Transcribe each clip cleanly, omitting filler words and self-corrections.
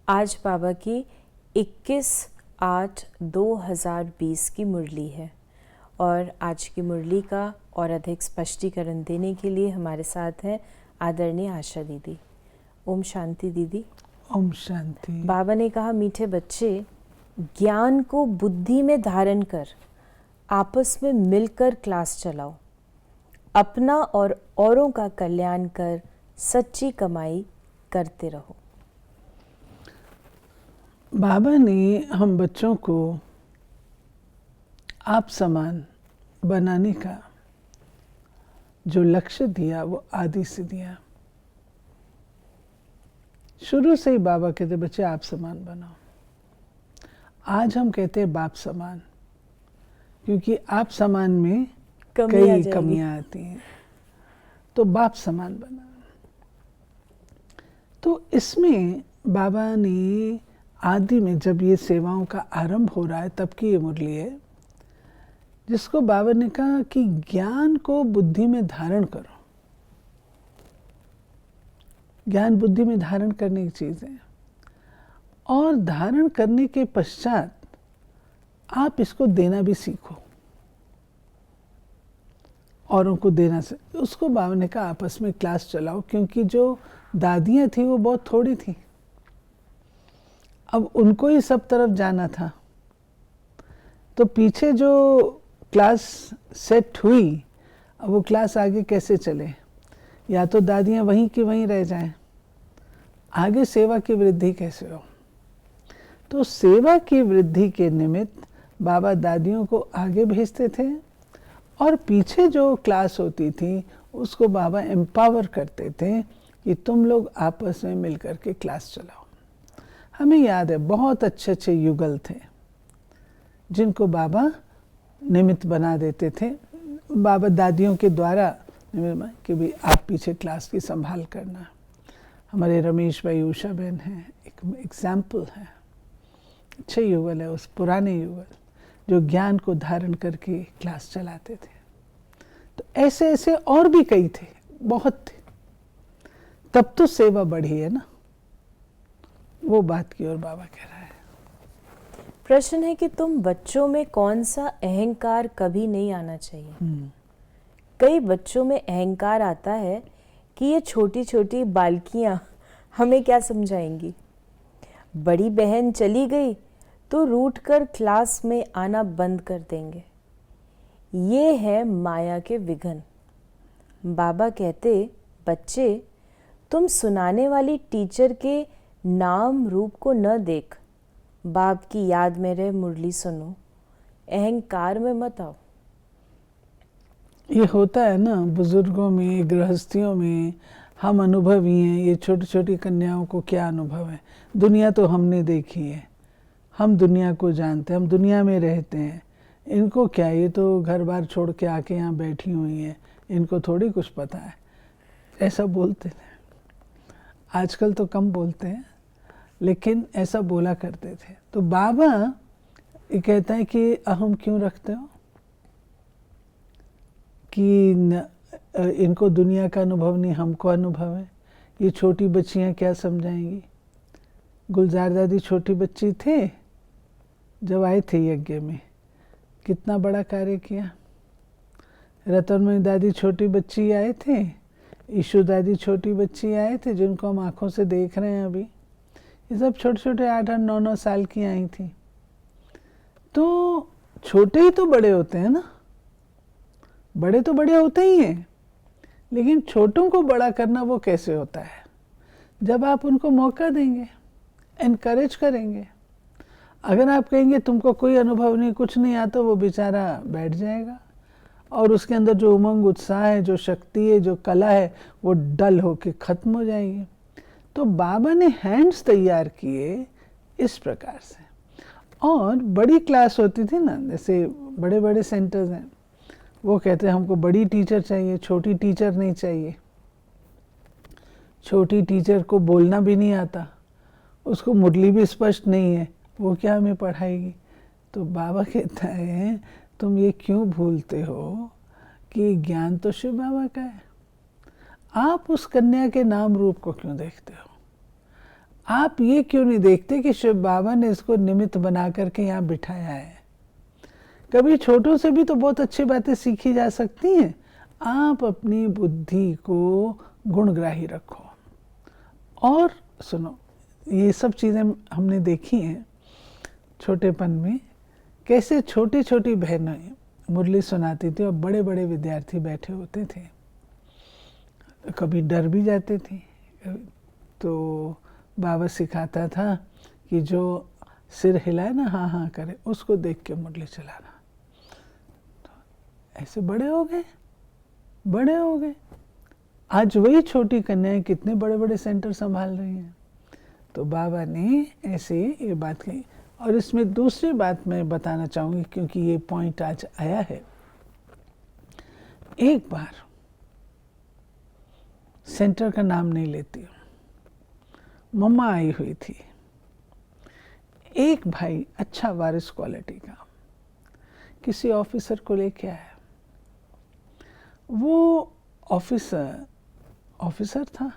आज बाबा की 21/8/2020 की मुरली है और आज की मुरली का और अधिक स्पष्टीकरण देने के लिए हमारे साथ हैं आदरणीय आशा दीदी। ओम शांति दीदी। ओम शांति। बाबा ने कहा, मीठे बच्चे, ज्ञान को बुद्धि में धारण कर आपस में मिलकर क्लास चलाओ, अपना और औरों का कल्याण कर सच्ची कमाई करते रहो। बाबा ने हम बच्चों को आप समान बनाने का जो लक्ष्य दिया वो आदि से दिया। शुरू से ही बाबा कहते बच्चे आप समान बनाओ। आज हम कहते हैं बाप समान, क्योंकि आप समान में कई कमियां आती हैं, तो बाप समान बना। तो इसमें बाबा ने आदि में जब ये सेवाओं का आरंभ हो रहा है तब की ये मुरली है, जिसको बाबा ने कहा कि ज्ञान को बुद्धि में धारण करो। ज्ञान बुद्धि में धारण करने की चीज है, और धारण करने के पश्चात आप इसको देना भी सीखो, औरों को देना से। उसको बाबा ने कहा आपस में क्लास चलाओ, क्योंकि जो दादियां थी वो बहुत थोड़ी थी, अब उनको ही सब तरफ जाना था। तो पीछे जो क्लास सेट हुई, अब वो क्लास आगे कैसे चले? या तो दादियां वहीं की वहीं रह जाएं, आगे सेवा की वृद्धि कैसे हो? तो सेवा की वृद्धि के निमित्त बाबा दादियों को आगे भेजते थे, और पीछे जो क्लास होती थी उसको बाबा एम्पावर करते थे कि तुम लोग आपस में मिलकर के क्लास चलाओ। हमें याद है बहुत अच्छे अच्छे युगल थे जिनको बाबा निमित्त बना देते थे, बाबा दादियों के द्वारा कि भी आप पीछे क्लास की संभाल करना। हमारे रमेश भाई, उषा बहन हैं, एक एग्जाम्पल है, अच्छे युगल है, उस पुराने युगल जो ज्ञान को धारण करके क्लास चलाते थे। तो ऐसे ऐसे और भी कई थे, बहुत थे। तब तो सेवा बढ़ी है ना, वो बात की ओर बाबा कह रहा है। प्रश्न है कि तुम बच्चों में कौन सा अहंकार कभी नहीं आना चाहिए। कई बच्चों में अहंकार आता है कि ये छोटी छोटी बालकियां हमें क्या समझाएंगी। बड़ी बहन चली गई तो रूठ कर क्लास में आना बंद कर देंगे। ये है माया के विघ्न। बाबा कहते, बच्चे, तुम सुनाने वाली टीचर के नाम रूप को न देख, बाप की याद में रह मुरली सुनो, अहंकार में मत आओ। ये होता है ना बुजुर्गों में, गृहस्थियों में। हम अनुभवी हैं, ये छोटी छोटी कन्याओं को क्या अनुभव है? दुनिया तो हमने देखी है, हम दुनिया को जानते हैं, हम दुनिया में रहते हैं। इनको क्या, ये तो घर बार छोड़ के आके यहाँ बैठी हुई हैं, इनको थोड़ी कुछ पता है। ऐसा बोलते थे, आजकल तो कम बोलते हैं, लेकिन ऐसा बोला करते थे। तो बाबा ये कहता है कि अहम क्यों रखते हो, कि इनको दुनिया का अनुभव नहीं, हमको अनुभव है। ये छोटी बच्चियां क्या समझाएंगी? गुलजार दादी छोटी बच्ची थे जब आए थे यज्ञ में, कितना बड़ा कार्य किया। रतनमणि दादी छोटी बच्ची आए थे, ईशु दादी छोटी बच्ची आए थे, जिनको हम आंखों से देख रहे हैं अभी। ये सब छोटे छोटे 8-8, 9-9 साल की आई थी। तो छोटे ही तो बड़े होते हैं ना, बड़े तो बड़े होते ही हैं, लेकिन छोटों को बड़ा करना वो कैसे होता है? जब आप उनको मौका देंगे, एनकरेज करेंगे। अगर आप कहेंगे तुमको कोई अनुभव नहीं, कुछ नहीं आता, वो बेचारा बैठ जाएगा, और उसके अंदर जो उमंग, उत्साह है, जो शक्ति है, जो कला है, वो डल होके खत्म हो जाएगी। तो बाबा ने हैंड्स तैयार किए इस प्रकार से। और बड़ी क्लास होती थी ना, जैसे बड़े बड़े सेंटर्स हैं, वो कहते हैं हमको बड़ी टीचर चाहिए, छोटी टीचर नहीं चाहिए। छोटी टीचर को बोलना भी नहीं आता, उसको मुरली भी स्पष्ट नहीं है, वो क्या हमें पढ़ाएगी? तो बाबा कहता है तुम ये क्यों भूलते हो कि ज्ञान तो शिव बाबा का है। आप उस कन्या के नाम रूप को क्यों देखते हो? आप ये क्यों नहीं देखते कि शिव बाबा ने इसको निमित्त बना करके यहाँ बिठाया है? कभी छोटों से भी तो बहुत अच्छी बातें सीखी जा सकती हैं। आप अपनी बुद्धि को गुणग्राही रखो। और सुनो, ये सब चीज़ें हमने देखी हैं छोटेपन में, कैसे छोटी छोटी बहनें मुरली सुनाती थी और बड़े बड़े विद्यार्थी बैठे होते थे। कभी डर भी जाते थे, तो बाबा सिखाता था कि जो सिर हिलाए ना, हाँ हाँ करे, उसको देख के मुरली चलाना। तो ऐसे बड़े हो गए, बड़े हो गए। आज वही छोटी कन्याएं कितने बड़े बड़े सेंटर संभाल रही हैं। तो बाबा ने ऐसे ये बात कही। और इसमें दूसरी बात मैं बताना चाहूँगी, क्योंकि ये पॉइंट आज आया है। एक बार, सेंटर का नाम नहीं लेती हूँ, मम्मा आई हुई थी। एक भाई अच्छा वारिस क्वालिटी का किसी ऑफिसर को लेके आया। वो ऑफिसर था।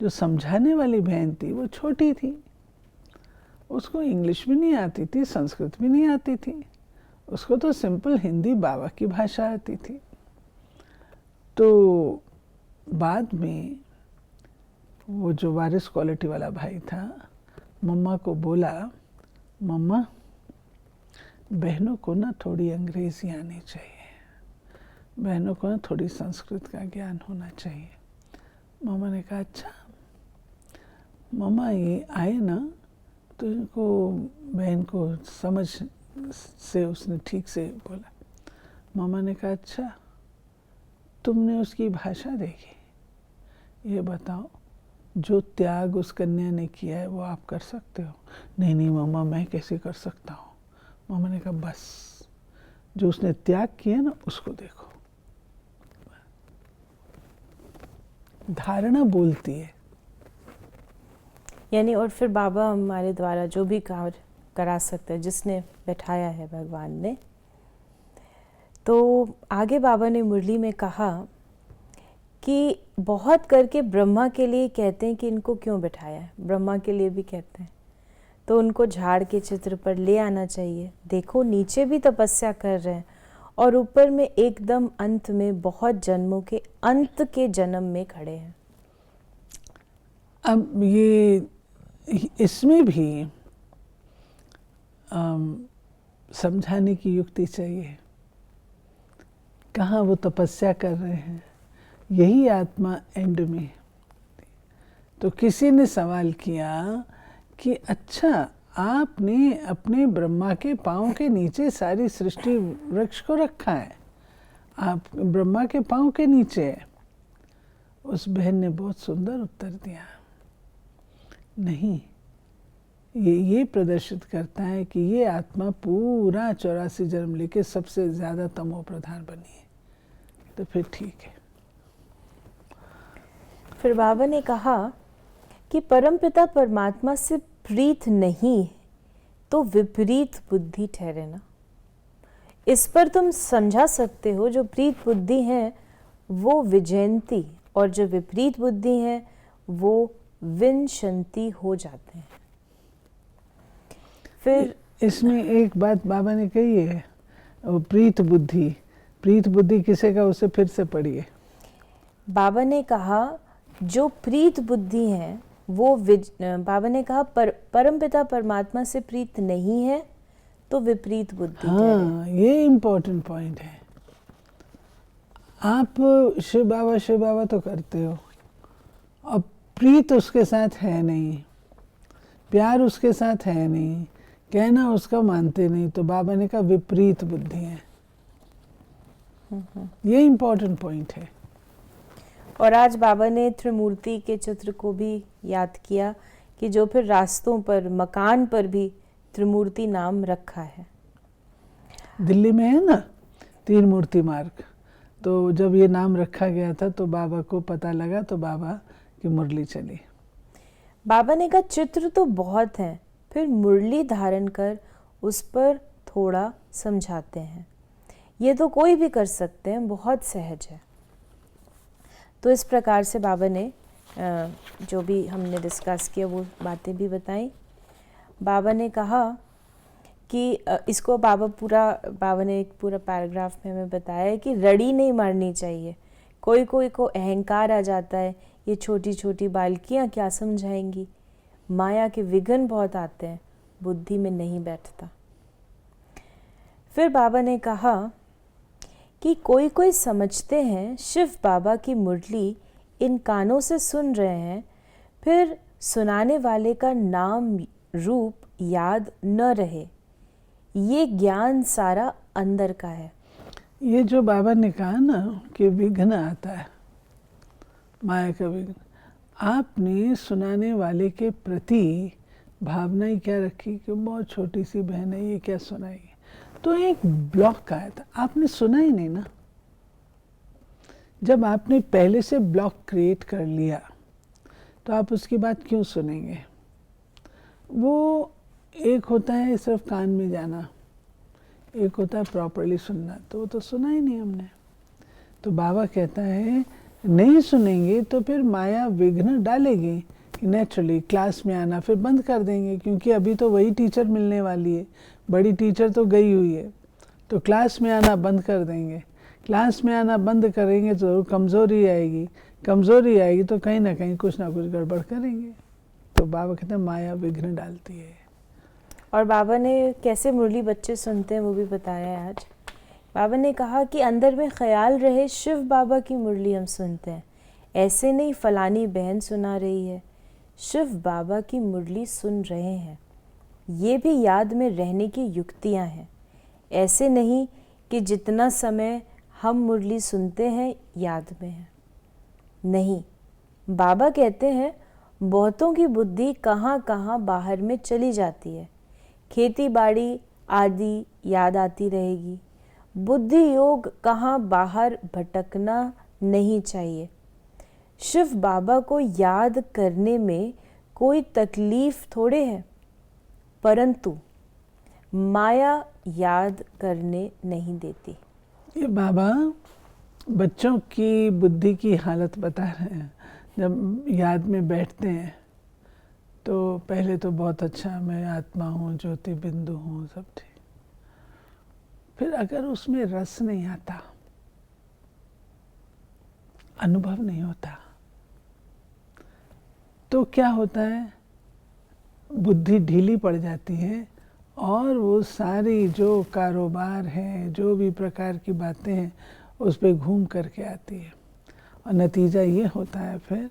जो समझाने वाली बहन थी वो छोटी थी, उसको इंग्लिश भी नहीं आती थी, संस्कृत भी नहीं आती थी, उसको तो सिंपल हिंदी बाबा की भाषा आती थी। तो बाद में वो जो वारिस क्वालिटी वाला भाई था, मम्मा को बोला, मम्मा बहनों को ना थोड़ी अंग्रेजी आनी चाहिए, बहनों को ना थोड़ी संस्कृत का ज्ञान होना चाहिए। मम्मा ने कहा अच्छा। मम्मा ये आए ना तो इनको, बहन को समझ से उसने ठीक से बोला। मम्मा ने कहा अच्छा, तुमने उसकी भाषा देखी, ये बताओ जो त्याग उस कन्या ने किया है वो आप कर सकते हो? नहीं नहीं मम्मा, मैं कैसे कर सकता हूँ। मम्मा ने कहा बस, जो उसने त्याग किया ना उसको देखो। धारणा बोलती है। यानी और फिर बाबा हमारे द्वारा जो भी कार्य करा सकते हैं, जिसने बैठाया है भगवान ने। तो आगे बाबा ने मुरली में कहा कि बहुत करके ब्रह्मा के लिए कहते हैं कि इनको क्यों बैठाया है, ब्रह्मा के लिए भी कहते हैं, तो उनको झाड़ के चित्र पर ले आना चाहिए। देखो नीचे भी तपस्या कर रहे हैं और ऊपर में एकदम अंत में बहुत जन्मों के अंत के जन्म में खड़े हैं। अब ये इसमें भी समझाने की युक्ति चाहिए। कहाँ वो तपस्या कर रहे हैं, यही आत्मा एंड में। तो किसी ने सवाल किया कि अच्छा, आपने अपने ब्रह्मा के पाँव के नीचे सारी सृष्टि वृक्ष को रखा है, आप ब्रह्मा के पाँव के नीचे है। उस बहन ने बहुत सुंदर उत्तर दिया, नहीं, ये प्रदर्शित करता है कि ये आत्मा पूरा 84 जन्म लेके सबसे ज्यादा तमो प्रधान बनी है। तो फिर ठीक है। फिर बाबा ने कहा कि परमपिता परमात्मा से प्रीत नहीं तो विपरीत बुद्धि ठहरे ना। इस पर तुम समझा सकते हो, जो प्रीत बुद्धि है वो विजयंती और जो विपरीत बुद्धि है वो विनशंति हो जाते हैं। फिर इसमें एक बात बाबा ने कही है, प्रीत बुद्धि किसे का, उसे फिर से पढ़िए। बाबा ने कहा जो प्रीत बुद्धि है वो बाबा ने कहा परमपिता परमात्मा से प्रीत नहीं है तो विपरीत बुद्धि। हाँ, ये इम्पोर्टेंट पॉइंट है। आप शिव बाबा तो करते हो, अब प्रीत उसके साथ है नहीं, प्यार उसके साथ है नहीं, कहना उसका मानते नहीं, तो बाबा ने कहा विपरीत बुद्धि है। ये इम्पोर्टेंट पॉइंट है। और आज बाबा ने त्रिमूर्ति के चित्र को भी याद किया कि जो फिर रास्तों पर, मकान पर भी त्रिमूर्ति नाम रखा है। दिल्ली में है ना 3 मूर्ति मार्ग, तो जब ये नाम रखा गया था तो बाबा को पता लगा, तो बाबा की मुरली चली। बाबा ने कहा चित्र तो बहुत हैं, फिर मुरली धारण कर उस पर थोड़ा समझाते हैं। ये तो कोई भी कर सकते हैं, बहुत सहज है। तो इस प्रकार से बाबा ने जो भी हमने डिस्कस किया वो बातें भी बताई। बाबा ने कहा कि इसको बाबा ने एक पूरा पैराग्राफ में हमें बताया है कि रड़ी नहीं मारनी चाहिए। कोई कोई को अहंकार आ जाता है, ये छोटी छोटी बालकियाँ क्या समझाएंगी। माया के विघ्न बहुत आते हैं, बुद्धि में नहीं बैठता। फिर बाबा ने कहा कि कोई कोई समझते हैं शिव बाबा की मुरली इन कानों से सुन रहे हैं, फिर सुनाने वाले का नाम रूप याद न रहे। ये ज्ञान सारा अंदर का है। ये जो बाबा ने कहा ना कि विघ्न आता है, माया का विघ्न, आपने सुनाने वाले के प्रति भावना ही क्या रखी कि बहुत छोटी सी बहन है, ये क्या सुनाएगी। तो एक ब्लॉक आया था, आपने सुना ही नहीं ना। जब आपने पहले से ब्लॉक क्रिएट कर लिया तो आप उसकी बात क्यों सुनेंगे। वो एक होता है सिर्फ कान में जाना, एक होता है प्रॉपरली सुनना, तो वो तो सुना ही नहीं हमने। तो बाबा कहता है नहीं सुनेंगे तो फिर माया विघ्न डालेगी कि नेचुरली क्लास में आना फिर बंद कर देंगे, क्योंकि अभी तो वही टीचर मिलने वाली है, बड़ी टीचर तो गई हुई है, तो क्लास में आना बंद कर देंगे। क्लास में आना बंद करेंगे तो कमज़ोरी आएगी, कमज़ोरी आएगी तो कहीं ना कहीं कुछ ना कुछ गड़बड़ करेंगे। तो बाबा कहते हैं माया विघ्न डालती है। और बाबा ने कैसे मुरली बच्चे सुनते हैं वो भी बताया है आज। बाबा ने कहा कि अंदर में ख्याल रहे शिव बाबा की मुरली हम सुनते हैं, ऐसे नहीं फलानी बहन सुना रही है, शिव बाबा की मुरली सुन रहे हैं। ये भी याद में रहने की युक्तियाँ हैं। ऐसे नहीं कि जितना समय हम मुरली सुनते हैं याद में है, नहीं। बाबा कहते हैं बहुतों की बुद्धि कहाँ कहाँ बाहर में चली जाती है, खेती बाड़ी आदि याद आती रहेगी। बुद्धि योग कहाँ बाहर भटकना नहीं चाहिए। शिव बाबा को याद करने में कोई तकलीफ थोड़े है, परंतु माया याद करने नहीं देती। ये बाबा बच्चों की बुद्धि की हालत बता रहे हैं। जब याद में बैठते हैं तो पहले तो बहुत अच्छा, मैं आत्मा हूँ, ज्योति बिंदु हूँ, सब ठीक। फिर अगर उसमें रस नहीं आता, अनुभव नहीं होता, तो क्या होता है, बुद्धि ढीली पड़ जाती है और वो सारी जो कारोबार है, जो भी प्रकार की बातें हैं, उस पे घूम करके आती है। और नतीजा ये होता है फिर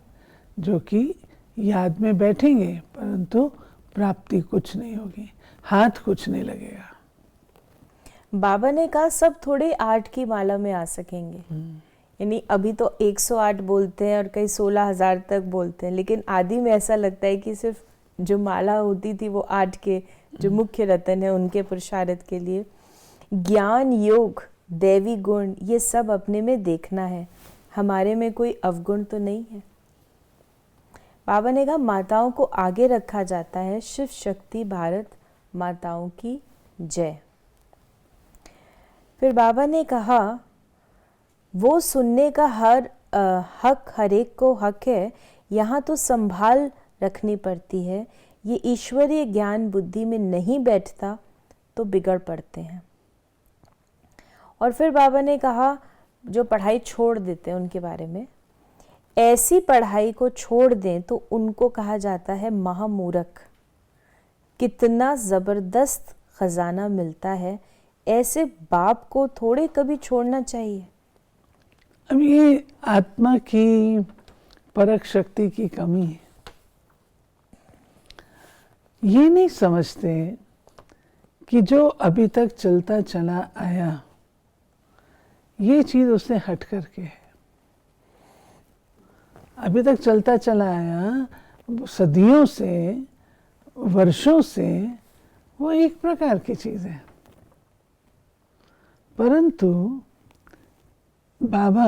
जो कि याद में बैठेंगे परंतु प्राप्ति कुछ नहीं होगी, हाथ कुछ नहीं लगेगा। बाबा ने कहा सब थोड़े 8 की माला में आ सकेंगे, यानी अभी तो 108 बोलते हैं और कई 16,000 तक बोलते हैं, लेकिन आदि में ऐसा लगता है कि सिर्फ जो माला होती थी वो 8 के जो मुख्य रतन है उनके पुरुषार्थ के लिए। ज्ञान योग दैवी गुण ये सब अपने में देखना है, हमारे में कोई अवगुण तो नहीं है। बाबा ने कहा माताओं को आगे रखा जाता है, शिव शक्ति भारत माताओं की जय। फिर बाबा ने कहा वो सुनने का हक हर एक को हक है, यहाँ तो संभाल रखनी पड़ती है। ये ईश्वरीय ज्ञान बुद्धि में नहीं बैठता तो बिगड़ पड़ते हैं। और फिर बाबा ने कहा जो पढ़ाई छोड़ देते हैं उनके बारे में, ऐसी पढ़ाई को छोड़ दें तो उनको कहा जाता है महामूर्ख। कितना ज़बरदस्त खजाना मिलता है, ऐसे बाप को थोड़े कभी छोड़ना चाहिए। अब ये आत्मा की परख शक्ति की कमी है। ये नहीं समझते कि जो अभी तक चलता चला आया ये चीज़ उससे हट करके है। अभी तक चलता चला आया सदियों से, वर्षों से, वो एक प्रकार की चीज़ है। परंतु बाबा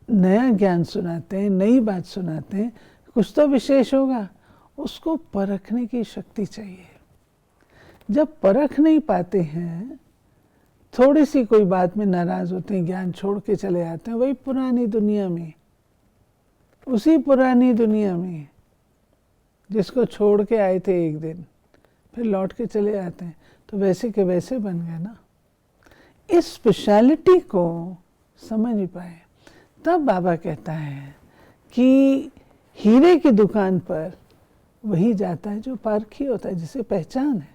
नया ज्ञान सुनाते हैं, नई बात सुनाते हैं, कुछ तो विशेष होगा, उसको परखने की शक्ति चाहिए। जब परख नहीं पाते हैं, थोड़ी सी कोई बात में नाराज होते हैं, ज्ञान छोड़ के चले आते हैं, वही पुरानी दुनिया में उसी पुरानी दुनिया में जिसको छोड़ के आए थे एक दिन, फिर लौट के चले आते हैं, तो वैसे के वैसे बन गए ना। इस स्पेशलिटी को समझ नहीं पाए। तब बाबा कहता है कि हीरे की दुकान पर वही जाता है जो पारखी होता है, जिसे पहचान है।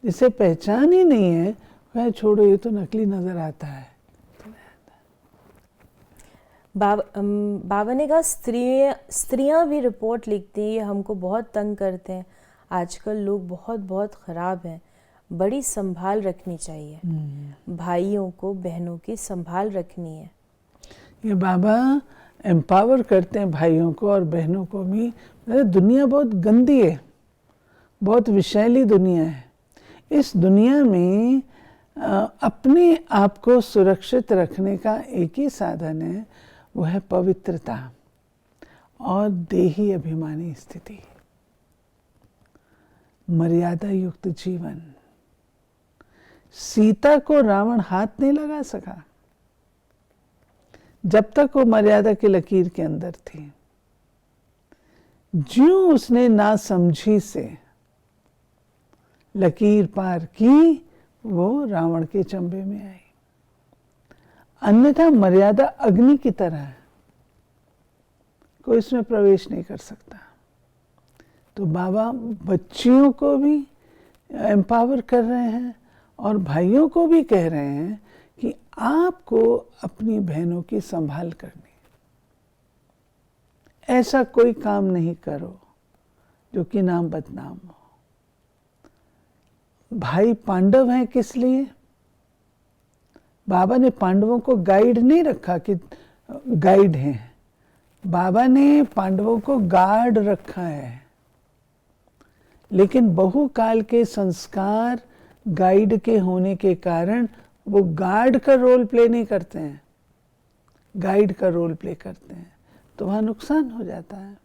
जिसे पहचान ही नहीं है, वह छोड़ो ये तो नकली नजर आता है। बाबा ने कहा स्त्रियां भी रिपोर्ट लिखती हैं, ये हमको बहुत तंग करते हैं, आजकल लोग बहुत बहुत ख़राब हैं, बड़ी संभाल रखनी चाहिए। भाइयों को बहनों की संभाल रखनी है। ये बाबा एम्पावर करते हैं भाइयों को और बहनों को भी। दुनिया बहुत गंदी है, बहुत विषैली दुनिया है। इस दुनिया में अपने आप को सुरक्षित रखने का एक ही साधन है, वो है पवित्रता और देही अभिमानी स्थिति, मर्यादा युक्त जीवन। सीता को रावण हाथ नहीं लगा सका जब तक वो मर्यादा की लकीर के अंदर थी। ज्यों उसने नासमझी से लकीर पार की, वो रावण के चंबे में आई। अन्यथा मर्यादा अग्नि की तरह है, कोई इसमें प्रवेश नहीं कर सकता। तो बाबा बच्चियों को भी एम्पावर कर रहे हैं और भाइयों को भी कह रहे हैं कि आपको अपनी बहनों की संभाल करनी। ऐसा कोई काम नहीं करो जो कि नाम बदनाम हो। भाई पांडव हैं किस लिए? बाबा ने पांडवों को गाइड नहीं रखा कि गाइड हैं, बाबा ने पांडवों को गार्ड रखा है। लेकिन बहुकाल के संस्कार गाइड के होने के कारण वो गार्ड का रोल प्ले नहीं करते हैं, गाइड का रोल प्ले करते हैं, तो वहाँ नुकसान हो जाता है।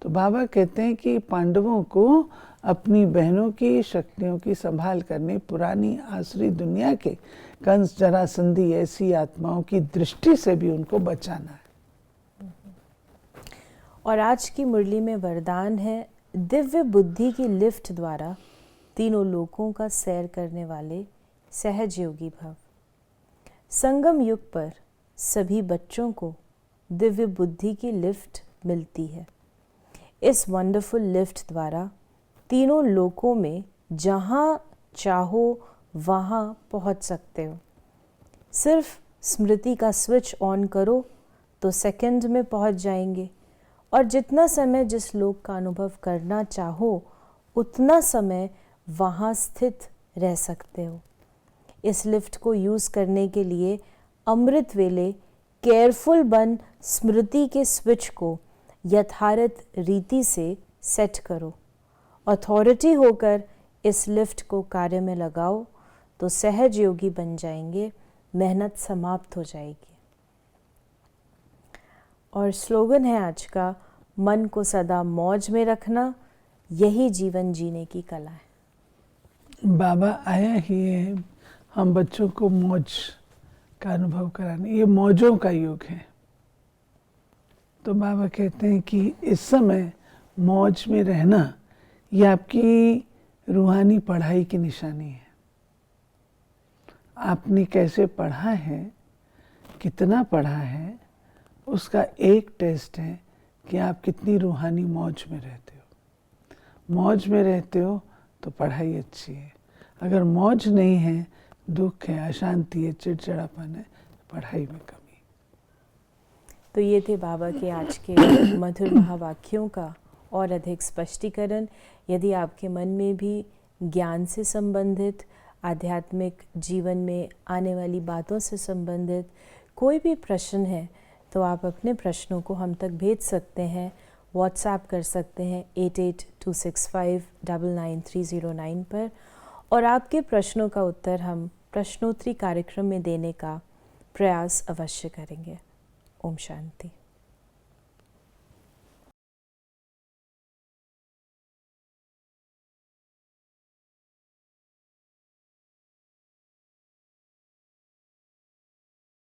तो बाबा कहते हैं कि पांडवों को अपनी बहनों की शक्तियों की संभाल करनी, पुरानी आसुरी दुनिया के कंस जरासंधी ऐसी आत्माओं की दृष्टि से भी उनको बचाना है। और आज की मुरली में वरदान है, दिव्य बुद्धि की लिफ्ट द्वारा तीनों लोकों का सैर करने वाले सहज योगी भव। संगम युग पर सभी बच्चों को दिव्य बुद्धि की लिफ्ट मिलती है। इस वंडरफुल लिफ्ट द्वारा तीनों लोकों में जहाँ चाहो वहाँ पहुँच सकते हो। सिर्फ स्मृति का स्विच ऑन करो तो सेकंड में पहुँच जाएंगे, और जितना समय जिस लोक का अनुभव करना चाहो उतना समय वहाँ स्थित रह सकते हो। इस लिफ्ट को यूज़ करने के लिए अमृत वेले केयरफुल बन स्मृति के स्विच को यथार्थ रीति से सेट करो। अथॉरिटी होकर इस लिफ्ट को कार्य में लगाओ तो सहज योगी बन जाएंगे, मेहनत समाप्त हो जाएगी। और स्लोगन है आज का, मन को सदा मौज में रखना, यही जीवन जीने की कला है। बाबा आया ही है हम बच्चों को मौज का अनुभव कराने। ये मौजों का युग है। तो बाबा कहते हैं कि इस समय मौज में रहना ये आपकी रूहानी पढ़ाई की निशानी है। आपने कैसे पढ़ा है, कितना पढ़ा है, उसका एक टेस्ट है कि आप कितनी रूहानी मौज में रहते हो। मौज में रहते हो तो पढ़ाई अच्छी है, अगर मौज नहीं है, दुख है, अशांति है, चिड़चिड़ापन है, पढ़ाई में कमी। तो ये थे बाबा के आज के मधुर महावाक्यों का और अधिक स्पष्टीकरण। यदि आपके मन में भी ज्ञान से संबंधित, आध्यात्मिक जीवन में आने वाली बातों से संबंधित कोई भी प्रश्न है तो आप अपने प्रश्नों को हम तक भेज सकते हैं, व्हाट्सएप कर सकते हैं 8826599309 पर, और आपके प्रश्नों का उत्तर हम प्रश्नोत्तरी कार्यक्रम में देने का प्रयास अवश्य करेंगे। ओम शांति।